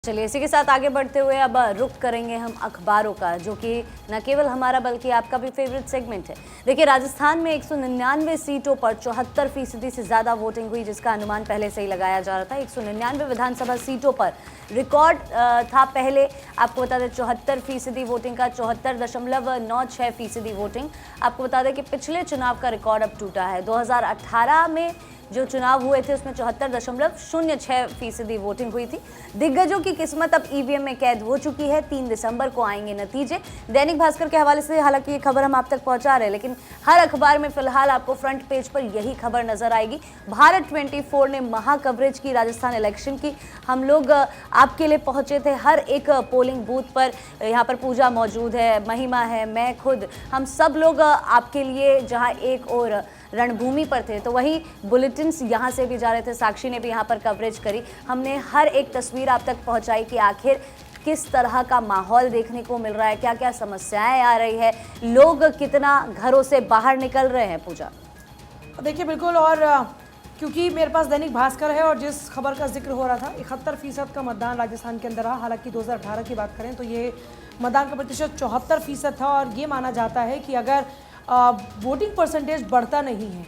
चलिए इसी के साथ आगे बढ़ते हुए अब रुख करेंगे हम अखबारों का, जो कि न केवल हमारा बल्कि आपका भी फेवरेट सेगमेंट है। देखिए, राजस्थान में 199 सीटों पर 74% से ज़्यादा वोटिंग हुई, जिसका अनुमान पहले से ही लगाया जा रहा था। 199 विधानसभा सीटों पर रिकॉर्ड था पहले। आपको बता दें 74% वोटिंग का, 74.96% वोटिंग। आपको बता दें कि पिछले चुनाव का रिकॉर्ड अब टूटा है। 2018 में जो चुनाव हुए थे उसमें 74.06% वोटिंग हुई थी। दिग्गजों की किस्मत अब ईवीएम में कैद हो चुकी है। 3 दिसंबर को आएंगे नतीजे। दैनिक भास्कर के हवाले से हालांकि ये खबर हम आप तक पहुंचा रहे हैं, लेकिन हर अखबार में फिलहाल आपको फ्रंट पेज पर यही खबर नजर आएगी। भारत 24 ने महा कवरेज की राजस्थान इलेक्शन की। हम लोग आपके लिए पहुंचे थे हर एक पोलिंग बूथ पर। यहाँ पर पूजा मौजूद है, महिमा है, मैं खुद, हम सब लोग आपके लिए जहाँ एक और रणभूमि पर थे, तो वही बुलेटिन्स यहाँ से भी जा रहे थे। साक्षी ने भी यहाँ पर कवरेज करी। हमने हर एक तस्वीर आप तक पहुँचाई कि आखिर किस तरह का माहौल देखने को मिल रहा है, क्या क्या समस्याएं आ रही है, लोग कितना घरों से बाहर निकल रहे हैं। पूजा देखिए बिल्कुल, और क्योंकि मेरे पास दैनिक भास्कर है और जिस खबर का जिक्र हो रहा था 71% का मतदान राजस्थान के अंदर रहा। हालांकि 2018 की बात करें तो ये मतदान का प्रतिशत 74% था और ये माना जाता है कि अगर वोटिंग परसेंटेज बढ़ता नहीं है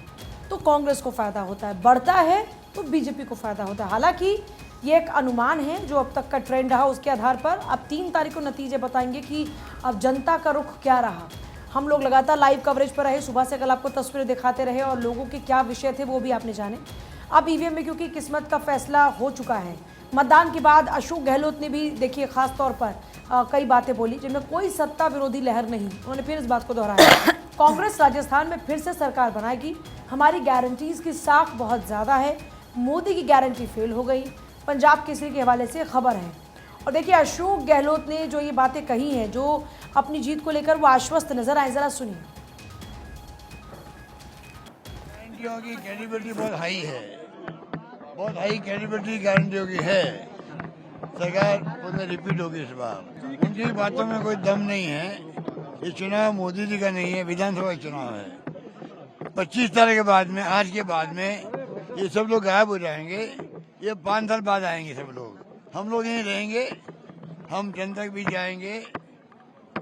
तो कांग्रेस को फ़ायदा होता है, बढ़ता है तो बीजेपी को फ़ायदा होता है। हालांकि ये एक अनुमान है जो अब तक का ट्रेंड रहा, उसके आधार पर अब 3 तारीख को नतीजे बताएंगे कि अब जनता का रुख क्या रहा। हम लोग लगातार लाइव कवरेज पर रहे, सुबह से कल आपको तस्वीरें दिखाते रहे और लोगों के क्या विषय थे वो भी आपने जाने। अब ईवीएम में क्योंकि किस्मत का फैसला हो चुका है, मतदान के बाद अशोक गहलोत ने भी देखिए खास तौर पर कई बातें बोली जिनमें कोई सत्ता विरोधी लहर नहीं। उन्होंने फिर इस बात को दोहराया, कांग्रेस राजस्थान में फिर से सरकार बनाएगी, हमारी गारंटीज की साख बहुत ज़्यादा है, मोदी की गारंटी फेल हो गई। पंजाब केसरी के हवाले से खबर है। और देखिए अशोक गहलोत ने जो ये बातें कही हैं, जो अपनी जीत को लेकर वो आश्वस्त नजर आए, जरा सुनिए। गारंटियों की क्रेडिबिलिटी बहुत हाई है, बहुत हाई क्रेडिबिलिटी गारंटियों की है। सरकार पुनः रिपीट होगी इस बार। उनकी बातों में कोई दम नहीं है। ये चुनाव मोदी जी का नहीं है, विधानसभा चुनाव है। 25 तारीख के बाद में, आज के बाद में ये सब लोग गायब हो जाएंगे। ये 5 साल बाद आएंगे सब लोग। हम लोग यहीं रहेंगे, हम जनता के बीच जाएंगे,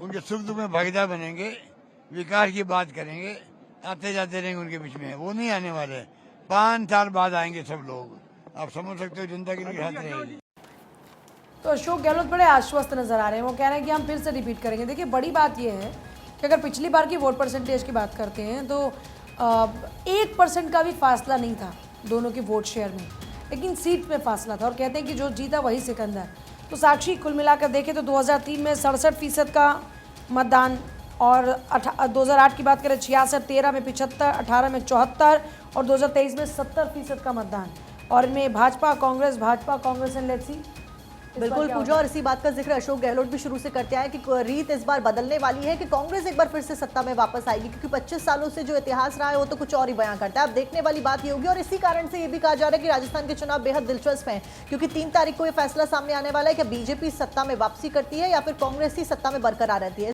उनके सुख दुख में भागीदार बनेंगे, विकास की बात करेंगे, आते जाते रहेंगे उनके बीच में। वो नहीं आने वाले, 5 साल बाद आएंगे सब लोग। आप समझ सकते हो जनता की साथ रहेगी। तो अशोक गहलोत बड़े आश्वस्त नजर आ रहे हैं। वो कह रहे हैं कि हम फिर से रिपीट करेंगे। देखिए बड़ी बात यह है कि अगर पिछली बार की वोट परसेंटेज की बात करते हैं तो 1% का भी फासला नहीं था दोनों के वोट शेयर में, लेकिन सीट में फासला था और कहते हैं कि जो जीता वही सिकंदर। तो साक्षी कुल मिलाकर देखें तो 2003 में 67% का मतदान और 2008 की बात करें 66, 13 में 75, 18 में 74 और 2023 में 70% का मतदान। और इनमें Bhajpa Congress and let's see. बिल्कुल पूजा, और इसी बात का जिक्र अशोक गहलोत भी शुरू से करते आए कि रीत इस बार बदलने वाली है कि कांग्रेस एक बार फिर से सत्ता में वापस आएगी, क्योंकि 25 सालों से जो इतिहास रहा है वो तो कुछ और ही बयां करता है। अब देखने वाली बात ये होगी। और इसी कारण से ये भी कहा जा रहा है कि राजस्थान के चुनाव बेहद दिलचस्प हैं, क्योंकि 3 तारीख को ये फैसला सामने आने वाला है कि बीजेपी सत्ता में वापसी करती है या फिर कांग्रेस ही सत्ता में बरकरार रहती है।